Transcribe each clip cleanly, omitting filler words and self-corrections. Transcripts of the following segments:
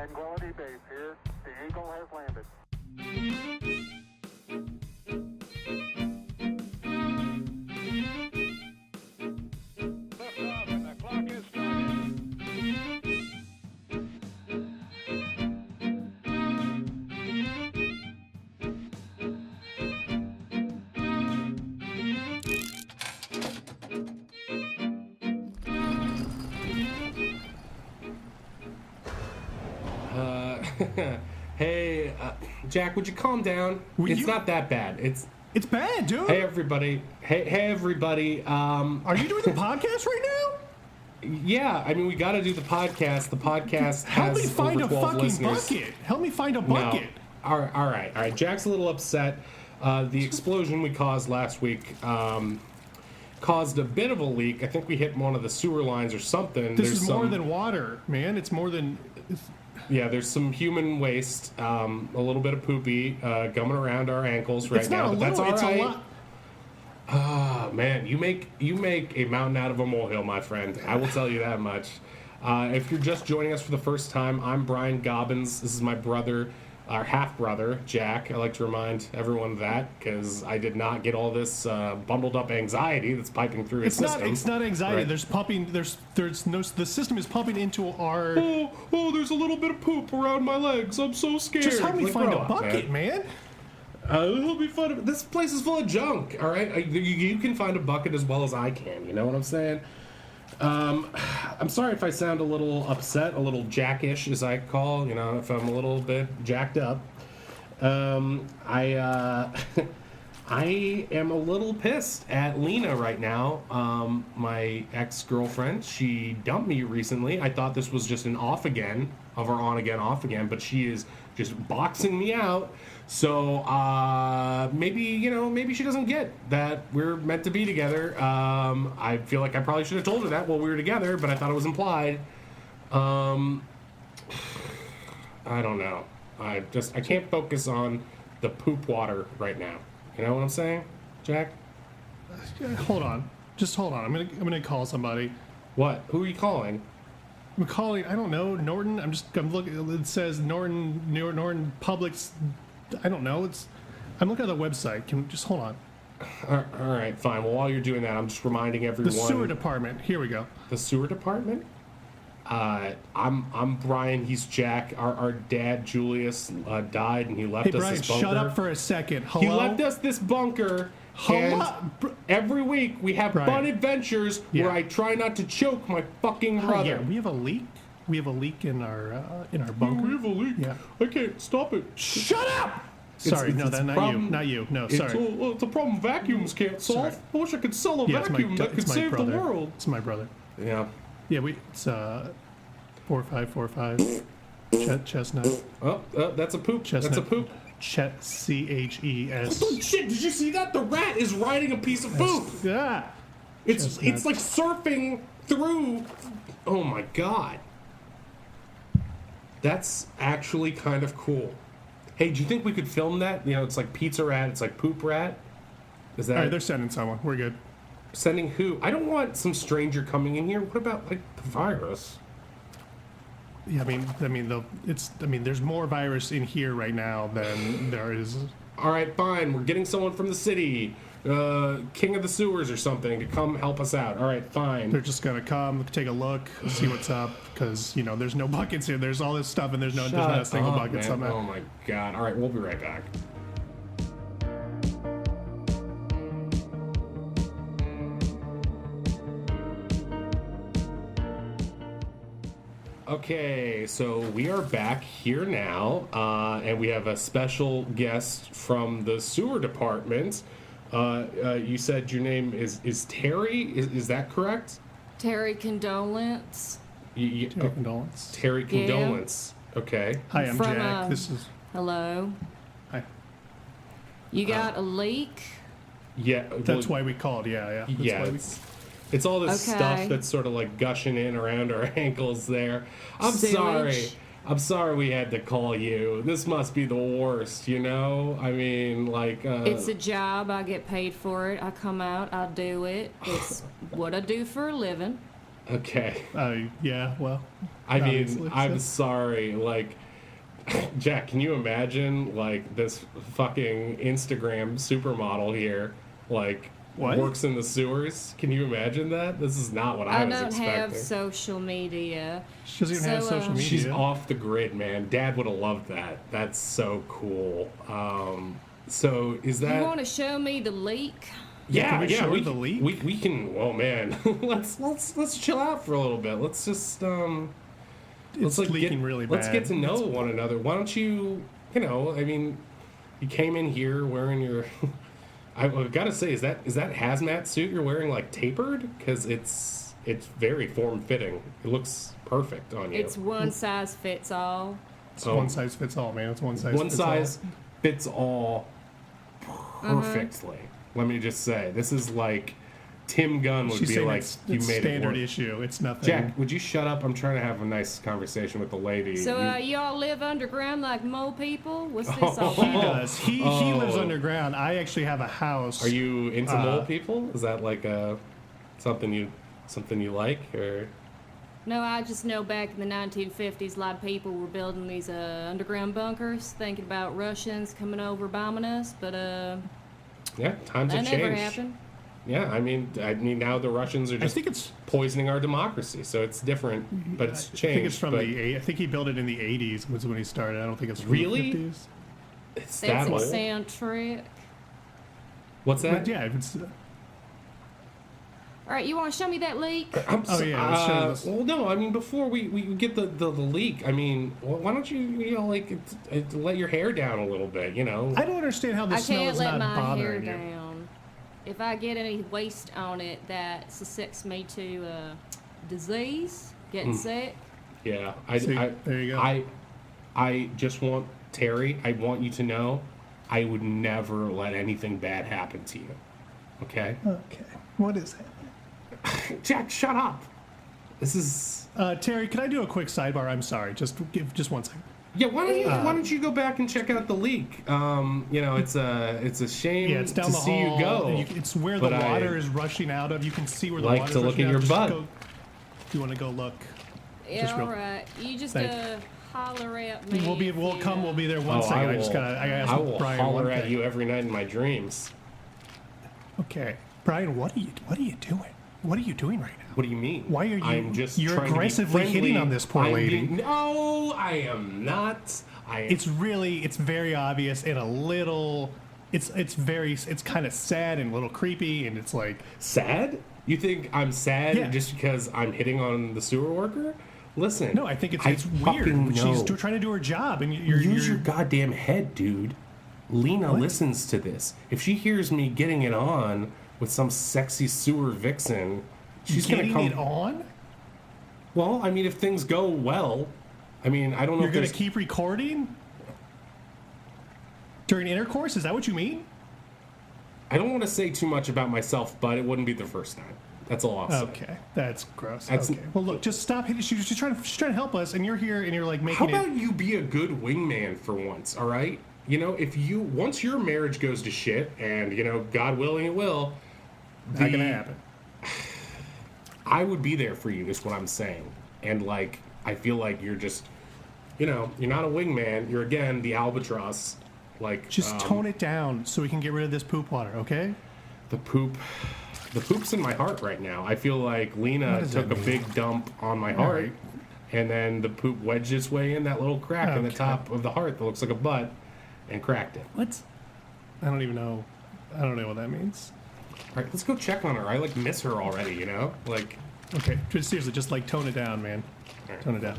Tranquility Base here. The Eagle has landed. Liftoff and the clock is started. Hey, Jack, would you calm down? It's not that bad. It's bad, dude. Hey, everybody. Hey, everybody. Are you doing the podcast right now? Yeah, I mean, we got to do the podcast. The podcast Help me has find over a 12 fucking listeners. bucket. Help me find a No. bucket. All right. Jack's a little upset. The explosion we caused last week caused a bit of a leak. I think we hit one of the sewer lines or something. This is more than water, man. It's more than. Yeah, there's some human waste, a little bit of poopy gumming around our ankles right It's now, not a but that's little. all It's right. a lot. Ah, man, you make a mountain out of a molehill, my friend. I will tell you that much. If you're just joining us for the first time, I'm Brian Gobbins. This is my brother, our half-brother, Jack. I like to remind everyone of that because I did not get all this bundled up anxiety that's piping through his system. It's not anxiety. Right. There's pumping. There's no. The system is pumping into our. Oh, there's a little bit of poop around my legs. I'm so scared. Just help me Like, find grow a up, bucket, man. It'll be fun. This place is full of junk. All right, you can find a bucket as well as I can. You know what I'm saying? I'm sorry if I sound a little upset, a little jackish, as I call. You know, if I'm a little bit jacked up. I am a little pissed at Lena right now. My ex-girlfriend. She dumped me recently. I thought this was just an off again of our on again, off again, but she is just boxing me out. So maybe she doesn't get that we're meant to be together. I feel like I probably should have told her that while we were together, but I thought it was implied. I don't know. I can't focus on the poop water right now. You know what I'm saying, Jack? Hold on. Just hold on. I'm gonna call somebody. What? Who are you calling? I'm calling. I don't know. Norton. I'm looking. It says Norton Publix. I don't know. I'm looking at the website. Can just hold on. All right, fine. Well, while you're doing that, I'm just reminding everyone. The sewer department. Here we go. The sewer department? I'm Brian. He's Jack. Our dad Julius died, and he left Hey us Brian, this bunker. shut up for a second. Hello. He left us this bunker. And every week we have Brian. fun adventures Yeah. where I try not to choke my fucking Oh, brother. yeah, we have a leak. We have a leak in our bunker. We have a leak. Yeah. I can't stop it. Shut up. Sorry, it's a not problem. you. Not you. No, It's sorry. it's a problem vacuums can't solve. Sorry. I wish I could sell a Yeah, it's my, vacuum that it's could my save brother. the world. It's my brother. Yeah. Yeah, it's 4545 Chestnut. Oh, that's a poop. Chestnut. That's a poop. CHES. Oh shit! Did you see that? The rat is riding a piece of poop. Yeah. It's Chestnut. like surfing through. Oh my god. That's actually kind of cool. Hey, do you think we could film that? You know, it's like pizza rat. It's like poop rat. Is that All right, they're sending someone. We're good. sending who? I don't want some stranger coming in here. What about like the virus? Yeah, there's more virus in here right now than there is. All right, fine. We're getting someone from the city, king of the sewers or something, to come help us out. All right, fine. They're just gonna come, take a look, see what's up, because there's no buckets here. There's all this stuff, and there's not a single bucket man. somehow. Oh my god. All right, we'll be right back. Okay, so we are back here now, and we have a special guest from the sewer department. You said your name is Terry. Is that correct? Terry Condolence. Condolence. Terry Condolence. Okay. Hi, I'm From, Jack. This is. Hello. Hi. You got a leak? Yeah. That's why we called. Yeah. That's Yeah. why It's all this Okay. stuff that's sort of like gushing in around our ankles there. I'm Sewage. sorry. I'm sorry we had to call you. This must be the worst, you know? I mean, like... It's a job. I get paid for it. I come out. I do it. It's what I do for a living. Okay. Yeah, well. I mean, obviously, I'm so- sorry. Like, Jack, can you imagine like this fucking Instagram supermodel here, like What? works in the sewers? Can you imagine that? This is not what I I was don't expecting. have social media. She doesn't even have So, social media. She's off the grid, man. Dad would have loved that. That's so cool. So is that? You want to show me the leak? Yeah, Can we show we the can- leak? We can. Well, man, let's chill out for a little bit. Let's just It's leaking really bad. Let's get to know one another. Why don't you? You know, I mean, you came in here wearing your. I've got to say, is that hazmat suit you're wearing like tapered? Because it's very form fitting. It looks perfect on you. It's one size fits all. It's one size fits all, man. It's one size One fits size all. fits all perfectly. Let me just say, this is like Tim Gunn would She's be saying like, it's you made it standard work. issue. It's nothing. Jack, would you shut up? I'm trying to have a nice conversation with the lady. So You- y'all live underground like mole people? What's this all He about? does. He lives underground. I actually have a house. are you into mole people? Is that like something you like, or No, I just know back in the 1950s, a lot of people were building these underground bunkers, thinking about Russians coming over bombing us, but yeah, times that have never changed. happened. Yeah, I mean now the Russians are I just think it's. poisoning our democracy, so it's different, but it's changed. I think it's from but the. I think he built it in the 80s. Was when he started. I don't think it's from Really? the 50s. it's That's that old. eccentric. What's that? But yeah, if it's. All right, you want to show me that leak? I'm Oh, yeah, let's show this. well, no, I mean, before we get the leak, I mean, why don't you know, like, let your hair down a little bit, you know? I don't understand how the I snow can't is let not my hair bothering you. down. If I get any waste on it, that suspects me to disease, getting sick. Yeah, See, there you go. I just want, Terry, I want you to know, I would never let anything bad happen to you, okay? Okay. What is happening? Jack, shut up! This is... Terry, can I do a quick sidebar? I'm sorry. Just 1 second. Yeah, why don't you go back and check out the leak? You know, it's a shame Yeah, it's down to the see hall. you go. It's where but the I water is rushing out of. You can see where the like water's to look rushing at out. your Just butt. Go, if you want to go look. Yeah, Just real- all right. You just Thank holler at me. We'll be. if We'll you, come. We'll be there one Oh, second. I I just gotta. I gotta I ask will Brian one holler at thing. you every night in my dreams. Okay, Brian, what are you doing? What are you doing right now? What do you mean? Why are you- I'm just you're trying to be aggressively hitting friendly. on this poor I'm lady. no, I am not. It's very obvious and a little. It's kind of sad and a little creepy, and it's like sad. You think I'm sad Yeah. just because I'm hitting on the sewer worker? Listen. no, I think it's weird. fucking She's know. trying to do her job, and you're Use your goddamn head, dude. Lena listens to this. If she hears me getting it on with some sexy sewer vixen, she's gonna getting come. it on. Well, I mean, if things go well, I mean, I don't know You're if gonna there's. keep recording during intercourse. Is that what you mean? I don't want to say too much about myself, but it wouldn't be the first time. That's all I'll say. Okay, that's gross. That's- okay. Well, look, just stop hitting. She's trying to help us, and you're here, and you're like How making about it. you be a good wingman for once, all right? You know, if you once your marriage goes to shit, and you know, God willing, it will. Not gonna happen. I would be there for you. Is what I'm saying. And like, I feel like you're just, you know, you're not a wingman. You're again the albatross. Like, Just tone it down so we can get rid of this poop water, okay? the poop. The poop's in my heart right now. I feel like What Lena does took that a mean? big dump on my heart, right. and then the poop wedged its way in that little crack in the Okay. top of the heart that looks like a butt, and cracked it. What? I don't even know. I don't know what that means. All right, let's go check on her. I like miss her already. You know, like. Okay, just seriously, just like tone it down, man. Alright. Tone it down.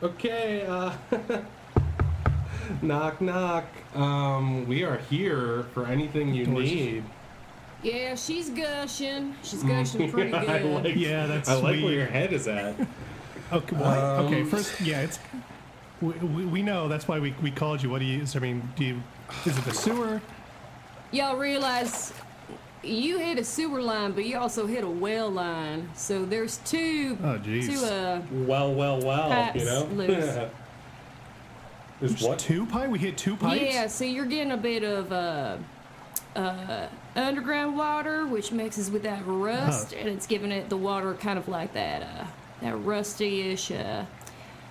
Okay, knock knock. We are here for anything you Doors. need. Yeah, she's gushing. She's gushing pretty good. I like, Yeah, that's I like where sweet. your head is at. Okay, what? Okay, first, yeah, it's. We know that's why we called you. What do you? I mean, is it the sewer? Y'all realize you hit a sewer line, but you also hit a well line. So there's two. Oh, jeez. Two Well, Pipes you know. loose. There's what? Two pipe? We hit two pipes? Yeah, so you're getting a bit of underground water, which mixes with that rust, and it's giving it the water kind of like that rusty-ish,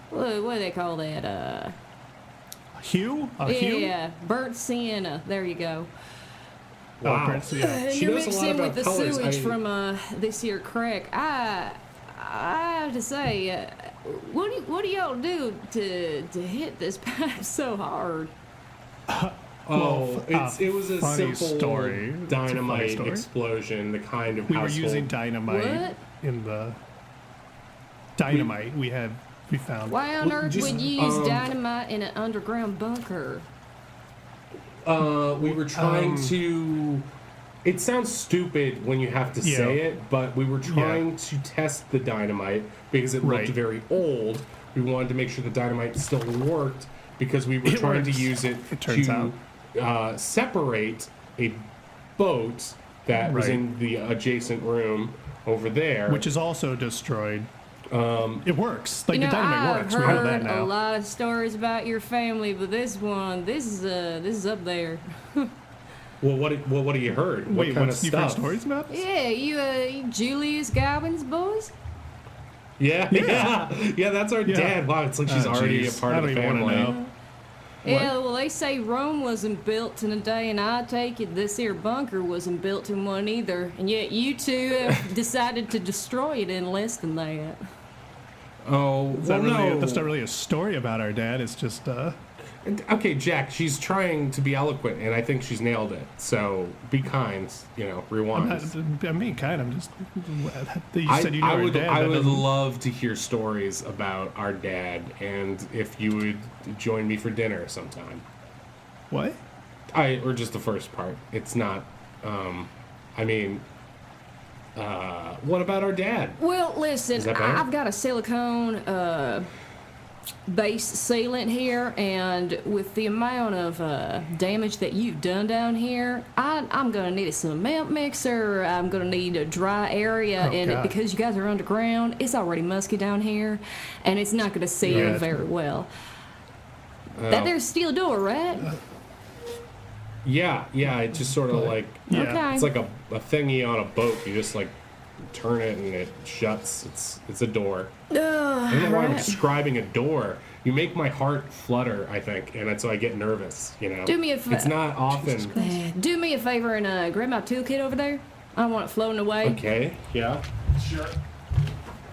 what do they call that? Hue? A hue? Yeah, burnt sienna. There you go. Wow. Oh, Prince, yeah. She You're knows a lot mixing with about the colors. sewage from this here creek. I have to say, what do y'all do to hit this pipe so hard? Oh, it was a funny simple story. It's a funny dynamite story. explosion, the kind of We were household. using dynamite What? in the dynamite we found. Why on Well, earth just, would you use um, dynamite in an underground bunker? We were trying to. It sounds stupid when you have to Yeah. say it, but we were trying to test the dynamite because it looked Right. very old. We wanted to make sure the dynamite still worked because we were It trying works, to use it, it turns to separate a boat that was Right. in the adjacent room over there. Which is also destroyed. It works. Like You know, the dynamite I've works. We know that heard now. a lot of stories about your family, but this is up there. well, what have you heard? What Wait, kind of you've heard stuff? stories about this? Yeah, you Julius Gobbins boys. Yeah, yeah, that's our Yeah. dad. Wow, it's like she's Oh, already jeez. a part I of the don't even wanna family. know. Yeah, well, they say Rome wasn't built in a day, and I take it this here bunker wasn't built in one either. And yet you two have decided to destroy it in less than that. Oh, It's well, not really, no. that's not really a story about our dad. It's just, Okay, Jack, she's trying to be eloquent, and I think she's nailed it. So be kind, rewind. I'm being kind. I'm just, you said you know I our would, dad. I that would doesn't- love to hear stories about our dad, and if you would join me for dinner sometime. What? Or just the first part. It's not. What about our dad? Well, listen, Is that better? I've got a silicone base sealant here, and with the amount of damage that you've done down here, I'm gonna need a cement mixer. I'm gonna need a dry area, Oh, and God. because you guys are underground, it's already musky down here, and it's not gonna seal Yeah. very well. That there's steel door, right? Yeah, it just sort of like Yeah. Okay. it's like a thingy on a boat. You just like turn it and it shuts. It's a door. I don't know why I'm right. describing a door. You make my heart flutter, I think, and so I get nervous. Do me a It's not often. Do me a favor and grab my toolkit over there. I don't want it floating away. Okay. Yeah. Sure.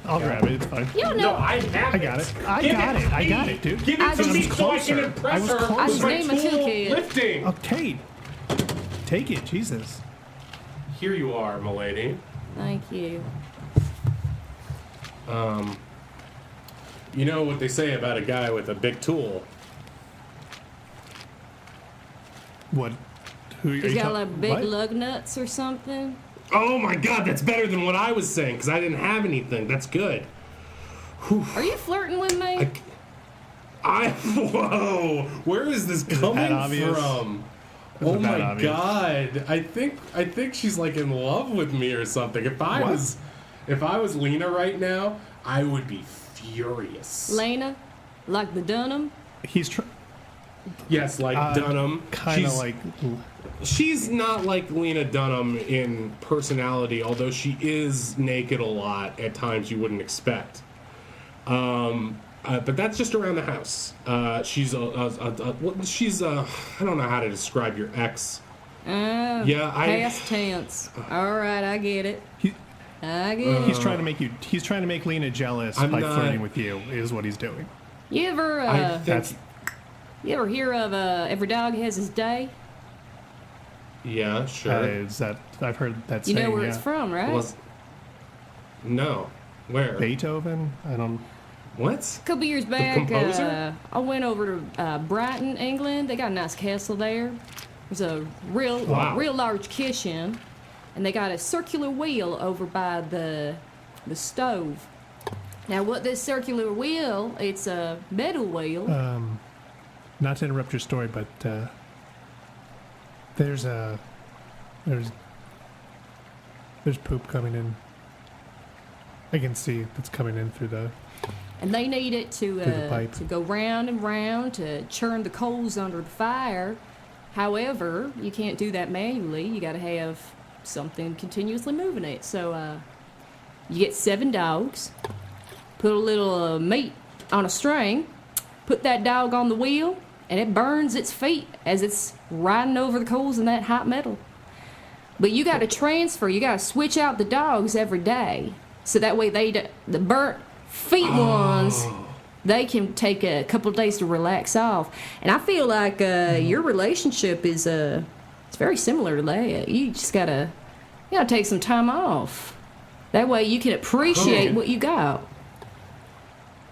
I'll grab it. It's fine. You don't No, know. I have I got it. I Give got it it. to I got me. it, dude. Give I it to just- me so I can closer. impress I was her closer. I just with need my my tool toolkit. lifting. Okay. Take it. Jesus. Here you are, milady. Thank you. You know what they say about a guy with a big tool? What? Who are He's you got talk- like big what? lug nuts or something. Oh my God, that's better than what I was saying because I didn't have anything. That's good. Are you flirting with me? Whoa, where is this coming obvious? from? Is Oh it that my obvious? God, I think she's like in love with me or something. If I What? was Lena right now, I would be furious. Lena, like the Dunham. He's Yes, like Dunham. kind of She's- like. She's not like Lena Dunham in personality, although she is naked a lot at times you wouldn't expect. But that's just around the house. She's she's I don't know how to describe your ex. Yeah, Past tense. All right, I get it. He, I get it. he's trying to make you. He's trying to make Lena jealous I'm by not- flirting with you. Is what he's doing. You ever I think, That's you ever hear of every dog has his day? yeah, sure. is that I've heard that You saying. know where yeah. it's from, right? Was- no, where? Beethoven. I don't. What? A couple years back, composer? I went over to Brighton, England. They got a nice castle there. There's a real Wow. large kitchen, and they got a circular wheel over by the stove. Now, what this circular wheel? It's a metal wheel. Not to interrupt your story, but there's poop coming in. I can see it's coming in through the and they need it Through the pipe. to go round and round to churn the coals under the fire. However, you can't do that manually. You got to have something continuously moving it. So you get 7 dogs, put a little meat on a string, put that dog on the wheel, and it burns its feet as it's riding over the coals in that hot metal. But you got to transfer. You got to switch out the dogs every day, so that way the burnt feet ones, they can take a couple of days to relax off. And I feel like your relationship is it's very similar to that. You just gotta take some time off. That way you can appreciate what you got.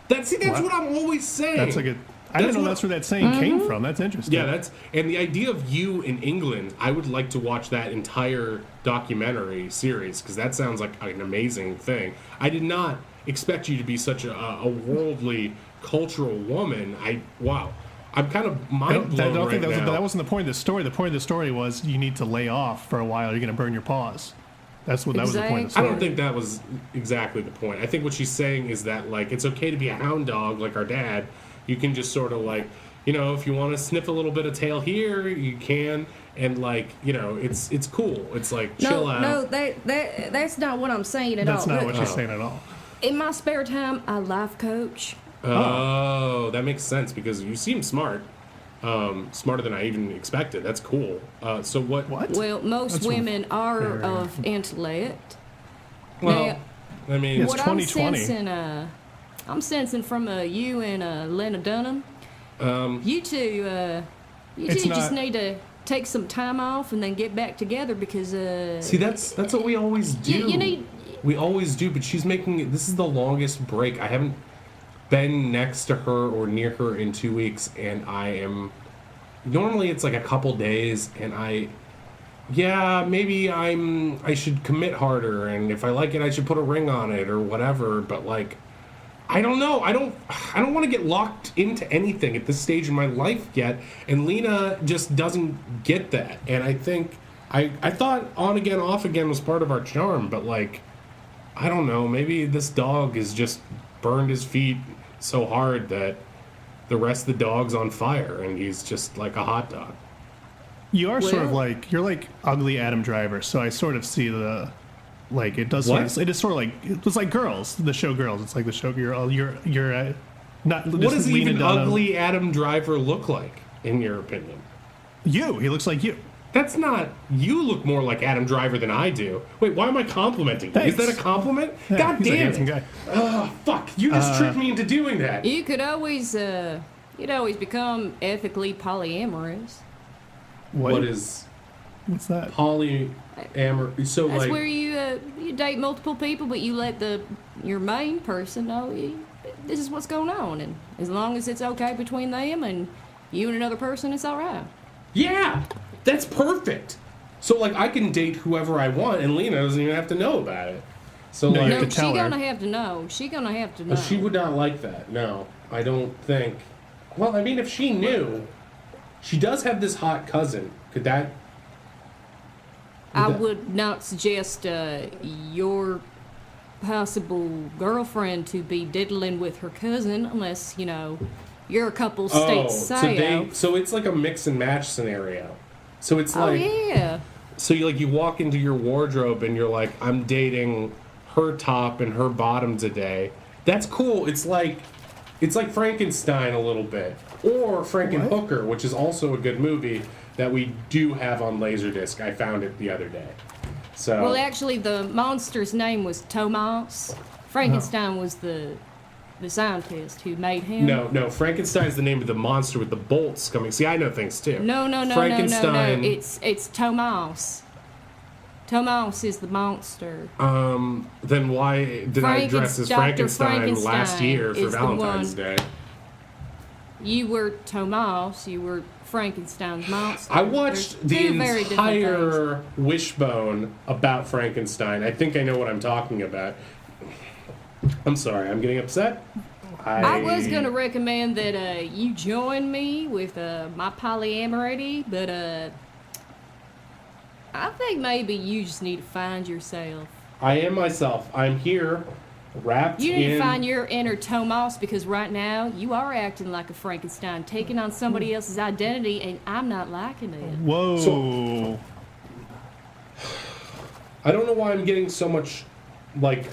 That's Wow. what I'm always saying. That's like I didn't know that's where that saying came from. That's interesting. Yeah, and the idea of you in England, I would like to watch that entire documentary series because that sounds like an amazing thing. I did not expect you to be such a worldly, cultural woman. I'm kind of mind blown I don't think right now. that wasn't the point of the story. The point of the story was you need to lay off for a while. You're going to burn your paws. That was the point of the Exactly. story. I don't think that was exactly the point. I think what she's saying is that like it's okay to be a hound dog like our dad. You can just sort of like, if you want to sniff a little bit of tail here, you can, and like, it's cool. It's like chill out. No, that's not what I'm saying at That's all. not Look, what she's saying at all. in my spare time, I life coach. Oh, that makes sense because you seem smart. Smarter than I even expected. That's cool. So what? What? Well, most That's women are very- of intellect. Well, I mean, It's What 2020. I'm sensing from you and Lena Dunham, you two It's just not- need to take some time off and then get back together because see, that's what we always do. you need. We always do, but she's making it. This is the longest break. I haven't been next to her or near her in 2 weeks, and I am. Normally, it's like a couple days, and maybe I should commit harder, and if I like it, I should put a ring on it or whatever. But like, I don't know. I don't want to get locked into anything at this stage in my life yet, and Lena just doesn't get that. And I think I thought on again, off again was part of our charm, but like, I don't know. Maybe this dog has just burned his feet so hard that the rest of the dog's on fire, and he's just like a hot dog. You are sort of Well- like you're like ugly Adam Driver, so I sort of see the like it does. Sort What? of, it is sort of like it's like Girls, the show Girls. It's like the show you're not. What just does Lena even Dunham. ugly Adam Driver look like, in your opinion? He looks like you. That's not. You look more like Adam Driver than I do. Wait, why am I complimenting you? Is Thanks. that a compliment? Yeah, God he's a damn handsome it! guy. Oh, fuck! You just tricked me into doing that. You could always you'd always become ethically polyamorous. What's that? polyamor? So That's like, where you date multiple people, but you let your main person know this is what's going on, and as long as it's okay between them and you and another person, it's all right. yeah, that's perfect. So like, I can date whoever I want, and Lena doesn't even have to know about it. So No, you like, have No, to she tell her. gonna have to know. She gonna have to know. she would not like that. No, I don't think. Well, I mean, if she knew, she does have this hot cousin. Could that? I would not suggest your possible girlfriend to be diddling with her cousin unless you're a couple states south. so it's like a mix and match scenario. So it's Oh like, yeah. so you walk into your wardrobe and you're like, I'm dating her top and her bottom today. That's cool. It's like Frankenstein a little bit, or Frankenhooker, which is also a good movie that we do have on Laserdisc. I found it the other day. So Well, actually, the monster's name was Tomas. Frankenstein was the scientist who made him. no, Frankenstein's the name of the monster with the bolts coming. See, I know things too. No. Frankenstein. It's Tomas. Tomas is the monster. Then why did I dress as Dr. Frankenstein last Frankenstein year for is the Valentine's one- Day? You were Tomas. You were Frankenstein's monster. I watched There's the two very different things. entire Wishbone about Frankenstein. I think I know what I'm talking about. I'm sorry, I'm getting upset. I was going to recommend that you join me with my polyamory, but I think maybe you just need to find yourself. I am myself. I'm here wrapped You need in. to find your inner Tomas, because right now you are acting like a Frankenstein, taking on somebody else's identity, and I'm not liking it. Whoa. I don't know why I'm getting so much like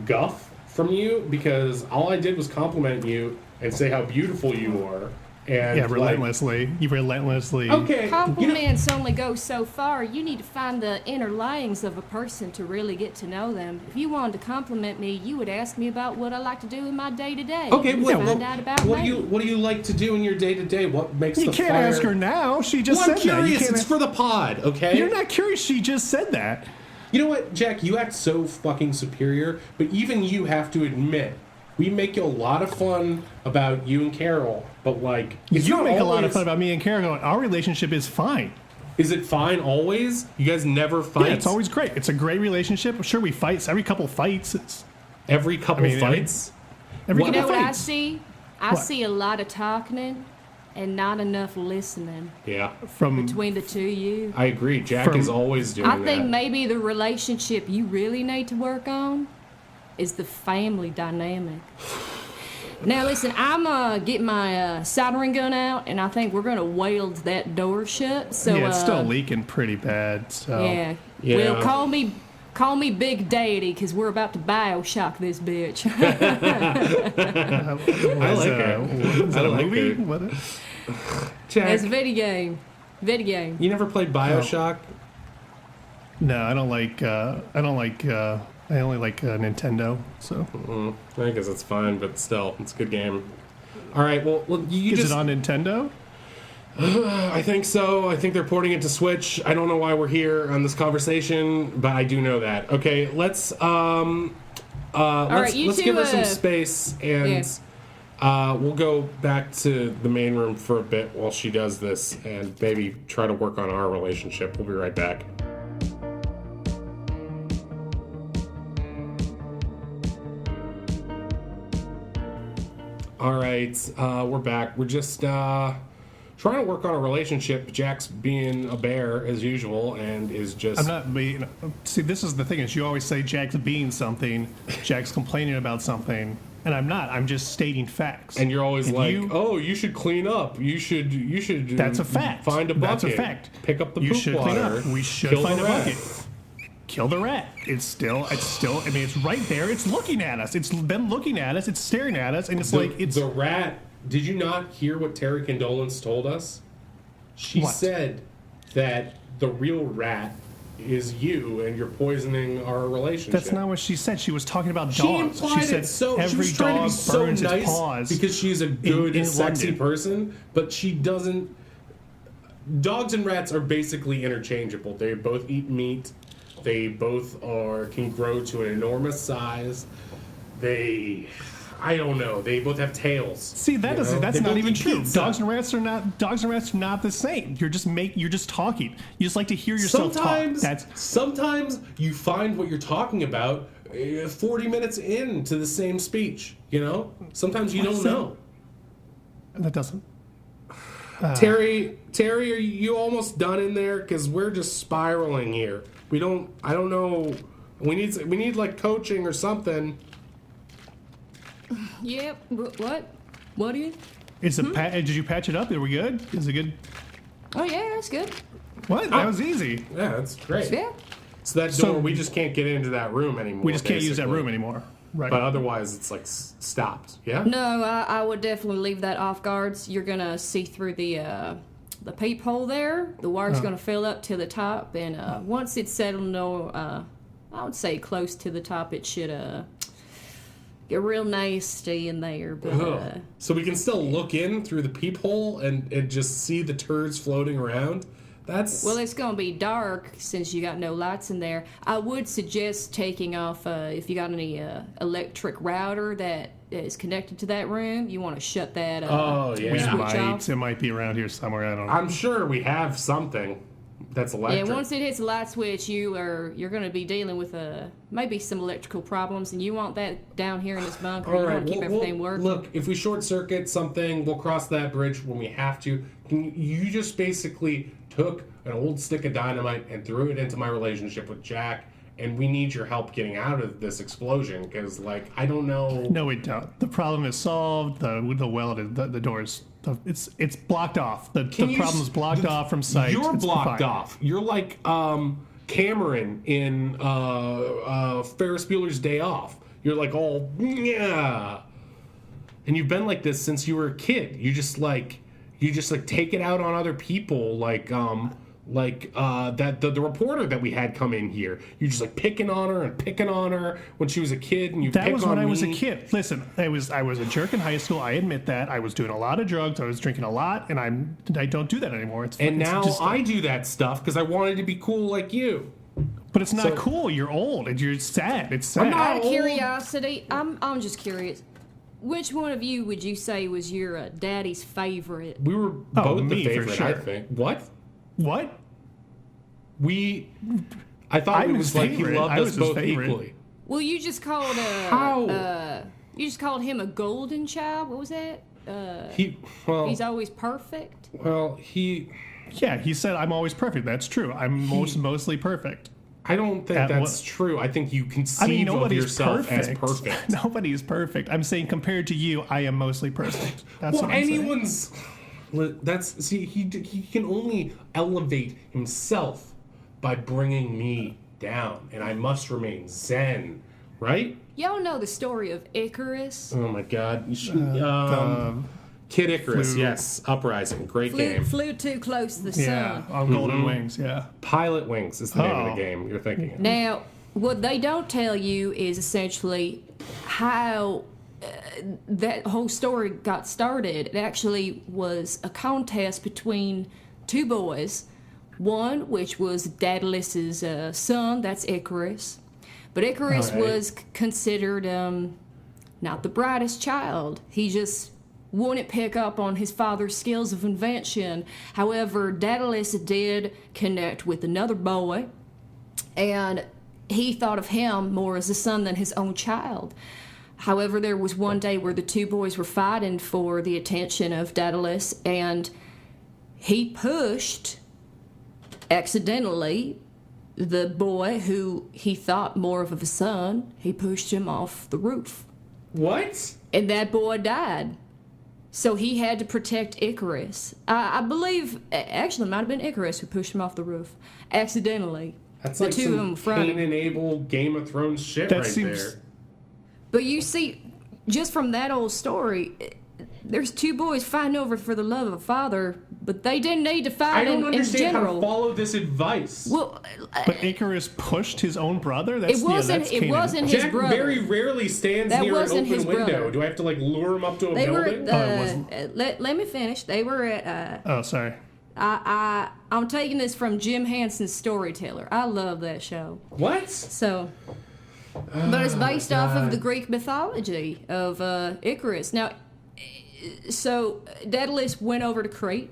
guff from you, because all I did was compliment you and say how beautiful you are. And Yeah, like, relentlessly. You relentlessly. okay, you know, Compliments only go so far. You need to find the inner lyings of a person to really get to know them. If you wanted to compliment me, you would ask me about what I like to do in my day to day. okay, well, find out about what me. do you like to do in your day to day? What makes You the can't fire? ask her now. She just Well, I'm said that. You curious. can't It's for the pod, okay? You're not curious. She just said that. You know what, Jack? You act so fucking superior, but even you have to admit, we make a lot of fun about you and Carol, but like, it's You not make a lot of always- fun about me and Karen going, our relationship is fine. Is it fine always? You guys never fight? Yeah, it's always great. It's a great relationship. Sure, we fight. Every couple fights. It's Every couple I mean, fights? every What- You couple know what I fights. see? I What? see a lot of talking and not enough listening Yeah, From between the two of you. I agree. Jack From- is always doing I that. think maybe the relationship you really need to work on is the family dynamic. Now listen, I'm getting my soldering gun out, and I think we're gonna weld that door shut. So yeah, it's still leaking pretty bad. So yeah. Yeah. Well, call me Big Daddy, because we're about to BioShock this bitch. I like it. Is I that a like movie? it. What? Jack, It's a video game. Video game. you never played Bioshock? No, I don't like. I only like Nintendo. So I guess it's fine, but still, it's a good game. All right, well you is just. it on Nintendo? I think so. I think they're porting it to Switch. I don't know why we're here on this conversation, but I do know that. Okay, let's right, you let's two, give her some space, and we'll go back to the main room for a bit while she does this, and maybe try to work on our relationship. We'll be right back. All right, we're back. We're just trying to work on a relationship. Jack's being a bear as usual, and is just. I'm not being. See, this is the thing: is you always say Jack's being something, Jack's complaining about something, and I'm not. I'm just stating facts. And you're always And like, you- "Oh, you should clean up. You should. That's a fact. Find a bucket. That's a fact. Pick up the You poop should water. clean up. We should kill find the a rat. bucket. Kill the rat. It's still. I mean, it's right there. It's looking at us. It's been looking at us. It's staring at us, and it's like it's. The rat. Did you not hear what Terry Condolence told us? She What? said that the real rat is you, and you're poisoning our relationship. That's not what she said. She was talking about She dogs. implied She said it so. She every was trying to dog be so burns its nice paws because she's a good, in sexy London. person, but she doesn't. Dogs and rats are basically interchangeable. They both eat meat. They both can grow to an enormous size. I don't know. They both have tails. See, that you doesn't. know? That's They not both even eat true. pizza. Dogs and rats are not the same. You're just talking. You just like to hear yourself Sometimes, talk. sometimes you find what you're talking about 40 minutes into the same speech. You know, sometimes you don't know. That doesn't. Terry, are you almost done in there? Because we're just spiraling here. I don't know. We need like coaching or something. Yep. What? What are you? Is it? Did you patch it up? Are we good? Is it good? Oh yeah, that's good. What? That was easy. Yeah, that's great. Yeah. So that So- door, we just can't get into that room anymore. We just can't use that basically. room anymore. Right. But otherwise, it's like stopped. Yeah. No, I would definitely leave that off guards. You're gonna see through the peephole there. The wire's gonna fill up to the top, and once it's settled, I would say close to the top, it should get real nasty in there. But Ugh. So we can still look in through the peephole and just see the turds floating around. That's well, it's gonna be dark since you got no lights in there. I would suggest taking off if you got any electric router that is connected to that room. You want to shut that. Oh, yeah. we Switch might. It might be around here somewhere. I don't know. I'm sure we have something that's electric. Yeah, once it hits the light switch, you're going to be dealing with maybe some electrical problems, and you want that down here in this bunker. All You right, want to keep everything working. Look, if we short circuit something, we'll cross that bridge when we have to. You just basically took an old stick of dynamite and threw it into my relationship with Jack, and we need your help getting out of this explosion because, like, I don't know. No, we don't. The problem is solved. The well, the doors. It's blocked off. The problem is blocked off from sight. You're It's blocked fine. off. You're like Cameron in Ferris Bueller's Day Off. You're like all yeah, and you've been like this since you were a kid. You just like take it out on other people, like that the reporter that we had come in here. You just like picking on her when she was a kid, and you That pick was on when I me. was a kid. Listen, I was a jerk in high school. I admit that. I was doing a lot of drugs. I was drinking a lot, and I don't do that anymore. And it's now just- I do that stuff because I wanted to be cool like you. But it's not so- cool. You're old, and you're sad. It's sad. not- Out of old. curiosity, I'm just curious. Which one of you would you say was your daddy's favorite? We were Oh, both me, the for favorite, I sure. think. What? What? I thought I'm it his was like he favorite. loved I us was his both favorite. equally. Well, you just called How? you just called him a golden child. What was that? He's always perfect. Yeah, he said I'm always perfect. That's true. I'm mostly perfect. I don't think At that's what- true. I think you conceive I mean, of nobody's yourself perfect. as perfect. Nobody's perfect. I'm saying compared to you, I am mostly perfect. That's Well, what I'm saying. anyone's. That's see. He can only elevate himself by bringing me down, and I must remain zen, right? Y'all know the story of Icarus. Oh my God! You should, Kid Icarus, flew- yes, Uprising, great game. Flew too close to the Yeah, sun. on golden Mm-hmm. wings. Yeah. Pilot Wings is the name of Oh. the game you're thinking of. Now, what they don't tell you is essentially how that whole story got started. It actually was a contest between two boys. One, which was Daedalus's son, that's Icarus. But Icarus All right. was considered not the brightest child. He just wouldn't pick up on his father's skills of invention. However, Daedalus did connect with another boy, and he thought of him more as a son than his own child. However, there was one day where the two boys were fighting for the attention of Daedalus, and he pushed, accidentally, the boy who he thought more of a son, he pushed him off the roof. What? And that boy died. So he had to protect Icarus. I believe, actually, it might have been Icarus who pushed him off the roof accidentally. That's The like two of them some fronted. Cain and Abel Game of Thrones shit That right seems- there. But you see, just from that old story, there's two boys fighting over for the love of a father, but they didn't need to I fight don't in understand how to general. follow this advice. Well, But Icarus pushed his own brother. That's, it wasn't. that's It Canaan. wasn't his Jack brother. very rarely stands That near an wasn't open his window. brother. Do I have to like lure him up to a They were. building? it wasn't. Let me finish. They were at. Oh, sorry. I'm taking this from Jim Henson's Storyteller. I love that show. What? So, but it's based off of the Greek mythology of Icarus. Now, so Daedalus went over to Crete,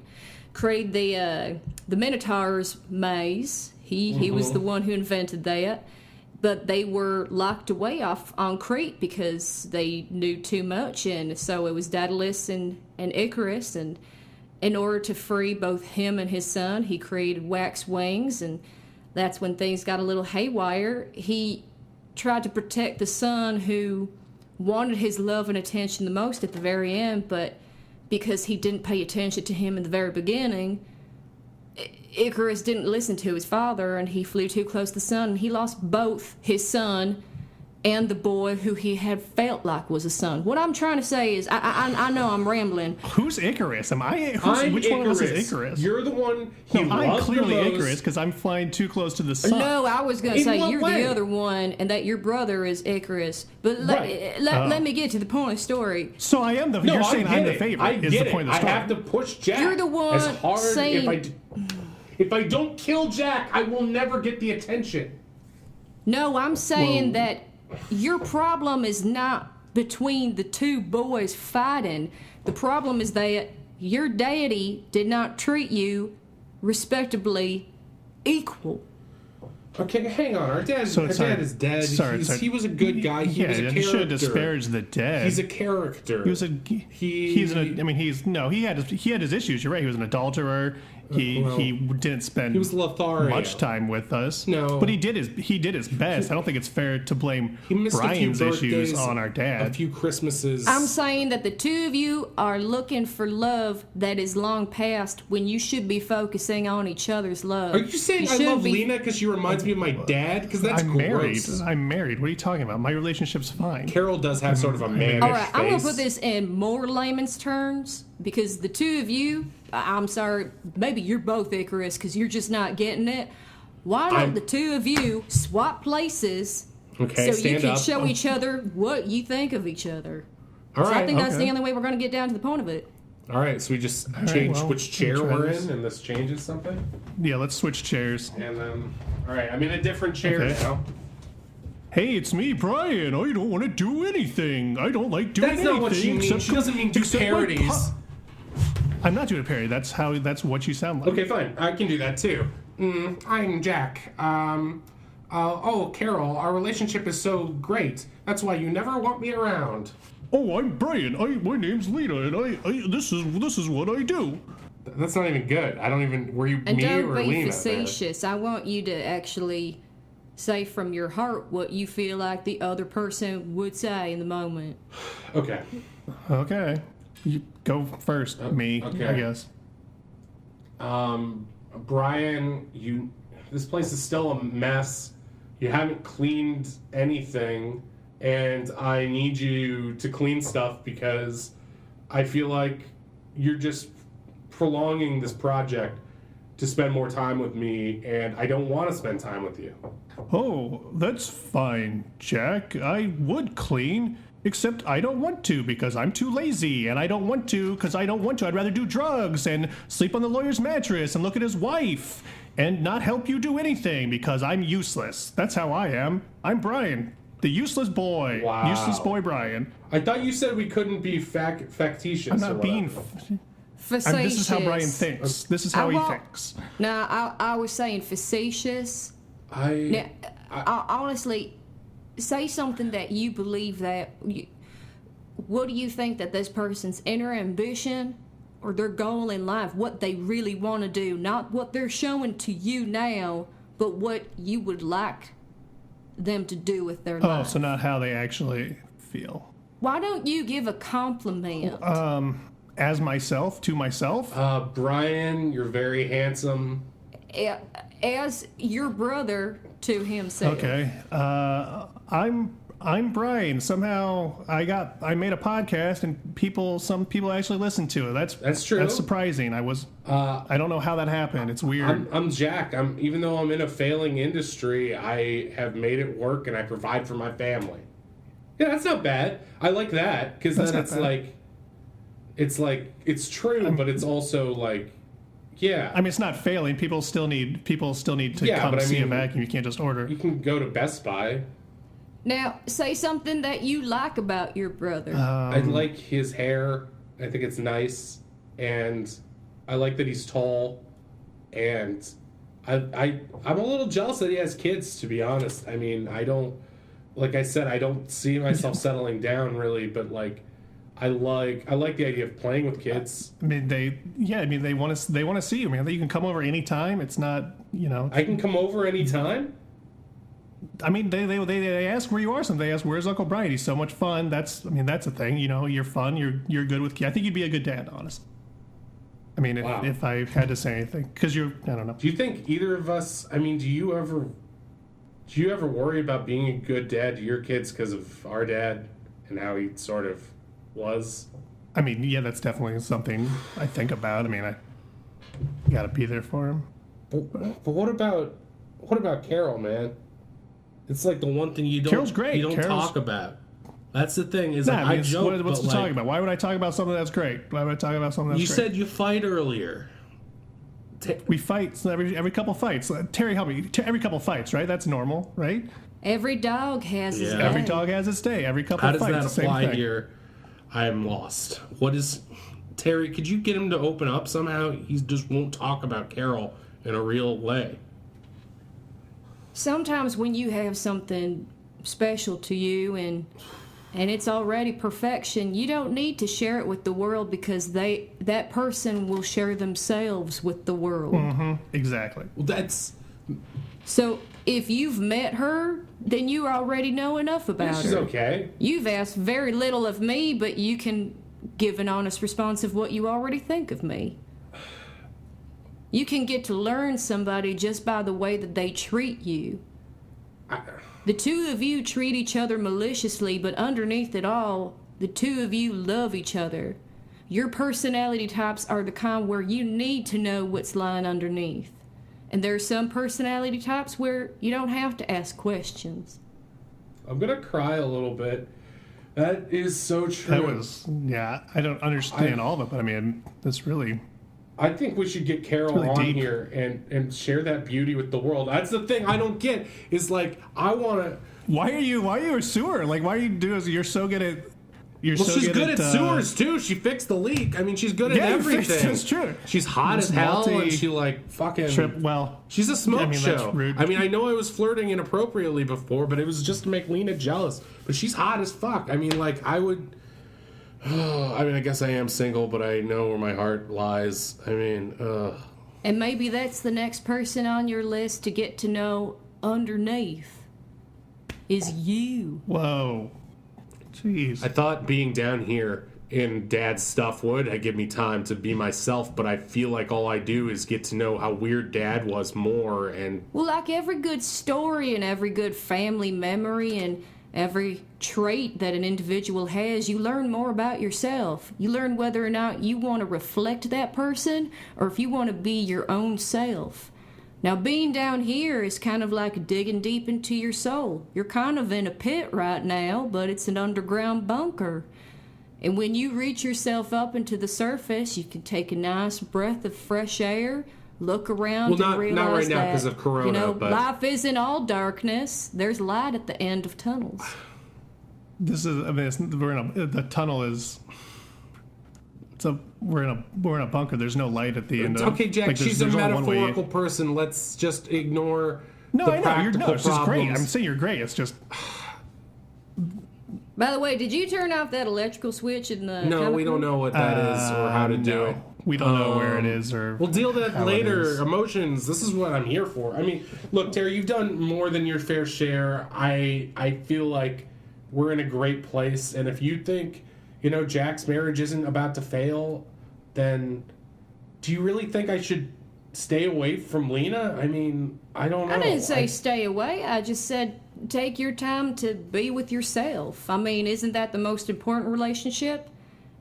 created the Minotaur's maze. He was the one who invented that. But they were locked away off on Crete because they knew too much, and so it was Daedalus and Icarus, and in order to free both him and his son, he created wax wings, and that's when things got a little haywire. He tried to protect the son who wanted his love and attention the most at the very end, but because he didn't pay attention to him in the very beginning, Icarus didn't listen to his father, and he flew too close to the sun, and he lost both his son and the boy who he had felt like was a son. What I'm trying to say is, I know I'm rambling. Who's Icarus? Am I? I'm Which one of us is Icarus? You're the one he No, I'm loves clearly the most. Icarus because I'm flying too close to the sun. No, I was going to In say what you're way? the other one, and that your brother is Icarus. But Right. let me get to the point of the story. So I am the. No, you're I saying get I'm the it. favorite. I is get the point it. of the story. I have to push Jack. You're the one as hard. saying- If I don't kill Jack, I will never get the attention. No, I'm saying Whoa. that your problem is not between the two boys fighting. The problem is that your daddy did not treat you respectably equal. Okay, hang on. Our dad, So our it's dad not- is dead. sorry. He was a good guy. He yeah, was a you character. should disparage the dead. He's a character. He was a. He's an. I mean, he had his issues. You're right. He was an adulterer. He didn't spend He was Lothario. much time with us. No. But he did his best. I don't think it's fair to blame He missed Brian's a few issues birthdays, on our a dad. few Christmases. I'm saying that the two of you are looking for love that is long past when you should be focusing on each other's love. Are you saying I should love be- Lena because she reminds me of my dad? Because that's I'm married. gross. I'm married. What are you talking about? My relationship's fine. Carol does have sort of a mannish All right, I'm going face. to put this in more layman's terms because the two of you, I'm sorry, maybe you're both Icarus because you're just not getting it. Why don't I'm- the two of you swap places Okay, so you stand can up. show each other what you think of each other? All So right. I think that's okay. the only way we're going to get down to the point of it. All right, so we just right, change well, which chair we'll try we're this. in, and this changes something. Yeah, let's switch chairs. And then, all right, I'm in a different chair Okay. now. Hey, it's me, Brian. I don't want to do anything. I don't like doing That's anything. not what she means. except She doesn't mean do except my parodies. I'm not doing a parody. That's what you sound like. Okay, fine. I can do that too. I'm Jack. Oh, Carol, our relationship is so great. That's why you never want me around. Oh, I'm Brian. My name's Lena, and this is what I do. That's not even good. I don't even. Were you And me don't or be Lena? facetious. I want you to actually say from your heart what you feel like the other person would say in the moment. Okay. Okay, you go first. Me, okay. I guess. Brian, this place is still a mess. You haven't cleaned anything, and I need you to clean stuff because I feel like you're just prolonging this project to spend more time with me, and I don't want to spend time with you. Oh, that's fine, Jack. I would clean, except I don't want to because I'm too lazy, and I don't want to because I don't want to. I'd rather do drugs and sleep on the lawyer's mattress and look at his wife and not help you do anything because I'm useless. That's how I am. I'm Brian, the useless boy. Wow. Useless boy Brian. I thought you said we couldn't be facetious. I'm or not being. whatever. Facetious. This is how Brian thinks. This is how he thinks. No, I was saying facetious. I Now, honestly, say something that you believe that. What do you think that this person's inner ambition or their goal in life, what they really want to do, not what they're showing to you now, but what you would like them to do with their Oh, life? so not how they actually feel. Why don't you give a compliment? As myself, to myself. Brian, you're very handsome. As your brother to himself. Okay. I'm Brian. Somehow I made a podcast and some people actually listened to it. That's true. That's surprising. I don't know how that happened. It's weird. I'm Jack. Even though I'm in a failing industry, I have made it work and I provide for my family. Yeah, that's not bad. I like that because then That's not bad. it's true, but it's also like, yeah. I mean, it's not failing. People still need to Yeah, come but I see a mean, vacuum. You can't just order. You can go to Best Buy. Now, say something that you like about your brother. I like his hair. I think it's nice, and I like that he's tall. And I'm a little jealous that he has kids. To be honest, I mean, I don't. Like I said, I don't see myself settling down really, but like, I like the idea of playing with kids. I mean, they want to see you, man. You can come over anytime. It's not, I can come over anytime. I mean, they ask where you are. They ask, where's Uncle Brian? He's so much fun. That's a thing. You're fun. You're good with kids. I think you'd be a good dad, honestly. I mean, Wow. if I had to say anything, because I don't know. Do you think either of us? I mean, do you ever worry about being a good dad to your kids because of our dad and how he sort of was? I mean, yeah, that's definitely something I think about. I mean, I got to be there for him. But what about Carol, man? It's like the one thing you don't. Carol's great. You don't Carol's- talk about. That's the thing. Is Nah, like, I mean, I joke. what's but to like, talk about? Why would I talk about something that's great? Why would I talk about something that's You great? said you fight earlier. We fight so every couple fights. Terry, help me. Every couple fights, right? That's normal, right? Every dog has his Yeah. day. Every dog has its day. Every couple How does fights, that the same apply thing. here? I am lost. What is Terry? Could you get him to open up somehow? He just won't talk about Carol in a real way. Sometimes when you have something special to you and and it's already perfection, you don't need to share it with the world because that person will share themselves with the world. Exactly. Well, that's So if you've met her, then you already know enough about she's her. okay. You've asked very little of me, but you can give an honest response of what you already think of me. You can get to learn somebody just by the way that they treat you. The two of you treat each other maliciously, but underneath it all, the two of you love each other. Your personality types are the kind where you need to know what's lying underneath. And there are some personality types where you don't have to ask questions. I'm gonna cry a little bit. That is so true. That was, yeah, I don't understand all of it, but I mean, that's really... I think we should get Carol really on deep. here and share that beauty with the world. That's the thing I don't get is like I want to. Why are you a sewer? Like, why are you doing? You're so good at. You're Well, so she's good at sewers sewers too. She fixed the leak. I mean, she's good at Yeah, you everything. fixed it. That's true. She's hot as It's hell, and multi- she like fucking. Trip. Well, She's a smoke I mean, that's show. rude. I mean, I know I was flirting inappropriately before, but it was just to make Lena jealous. But she's hot as fuck. I mean, like I would. I mean, I guess I am single, but I know where my heart lies. I mean, And maybe that's the next person on your list to get to know underneath is you. whoa, jeez. I thought being down here in Dad's stuff would give me time to be myself, but I feel like all I do is get to know how weird Dad was more, and Well, like every good story and every good family memory and every trait that an individual has, you learn more about yourself. You learn whether or not you want to reflect that person or if you want to be your own self. Now, being down here is kind of like digging deep into your soul. You're kind of in a pit right now, but it's an underground bunker. And when you reach yourself up into the surface, you can take a nice breath of fresh air, look around Well, and realize not right now that, 'cause of Corona, you know, but- life isn't all darkness. There's light at the end of tunnels. This is. I mean, we're in a. The tunnel is. So we're in a bunker. There's no light at the end. of okay, Jack, like, there's- she's a there's only one way. metaphorical person. Let's just ignore No, the I know. practical It's just great. problems. I'm saying you're great. It's just. By the way, did you turn off that electrical switch in the No, chemical we don't know what that is or how to do no. it. We don't know where it is or. We'll deal with that how it later. is. Emotions. This is what I'm here for. I mean, look, Terry, you've done more than your fair share. I feel like we're in a great place, and if you think, Jack's marriage isn't about to fail, then do you really think I should stay away from Lena? I mean, I don't know. I didn't say stay away. I just said take your time to be with yourself. I mean, isn't that the most important relationship?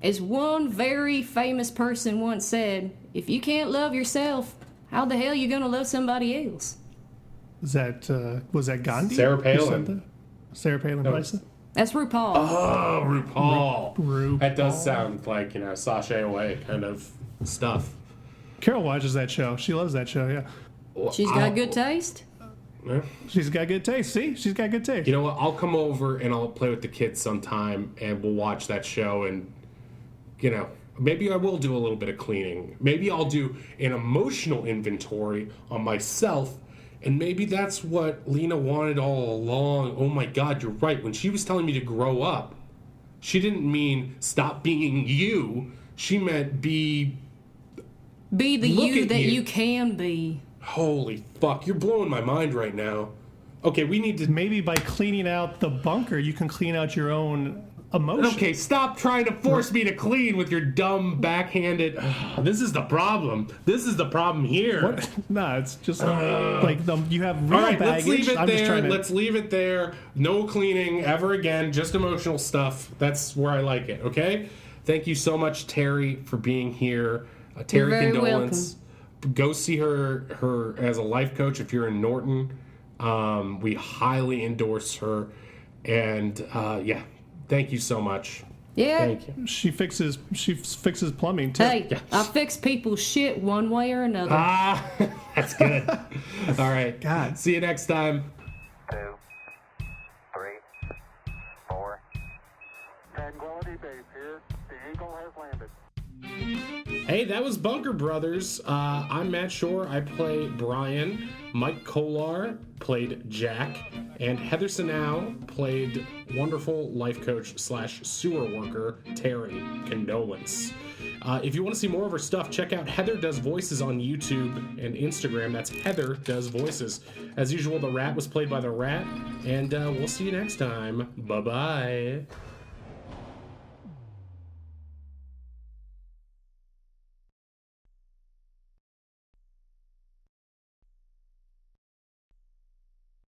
As one very famous person once said, if you can't love yourself, how the hell you gonna love somebody else? Is that was that Gandhi? Sarah who said Palin. that? Sarah Palin. No. That's RuPaul. Oh, RuPaul. RuPaul. That does sound like, sachet away kind of stuff. Carol watches that show. She loves that show. Yeah, She's got good taste. Yeah. she's got good taste. See, she's got good taste. You know what? I'll come over and I'll play with the kids sometime, and we'll watch that show. And maybe I will do a little bit of cleaning. Maybe I'll do an emotional inventory on myself, and maybe that's what Lena wanted all along. Oh my God, you're right. When she was telling me to grow up, she didn't mean stop being you. She meant be. Be the Look you at that you. you can be. Holy fuck! You're blowing my mind right now. Okay, we need to. Maybe by cleaning out the bunker, you can clean out your own emotions. Okay, stop trying to force me to clean with your dumb backhanded. This is the problem. This is the problem here. What? No, it's just like you have real All right, baggage. let's leave it I'm just there. trying to. Let's leave it there. No cleaning ever again. Just emotional stuff. That's where I like it. Okay. Thank you so much, Terry, for being here. Terry, very condolence. Go see her as a life coach if you're in Norton. We highly endorse her, and yeah, thank you so much. Yeah. Thank you. She fixes plumbing too. Hey, I fix people's shit one way or another. Ah, that's good. All right. God. See you next time. 2, 3, 4. Tranquility Base here. The Eagle has landed. Hey, that was Bunker Brothers. I'm Matt Shore. I play Brian. Mike Kolar played Jack. And Heather Sanow played wonderful life coach / sewer worker Terry. Condolence. If you want to see more of her stuff, check out Heather Does Voices on YouTube and Instagram. That's Heather Does Voices. As usual, the rat was played by the rat, and we'll see you next time. Bye-bye.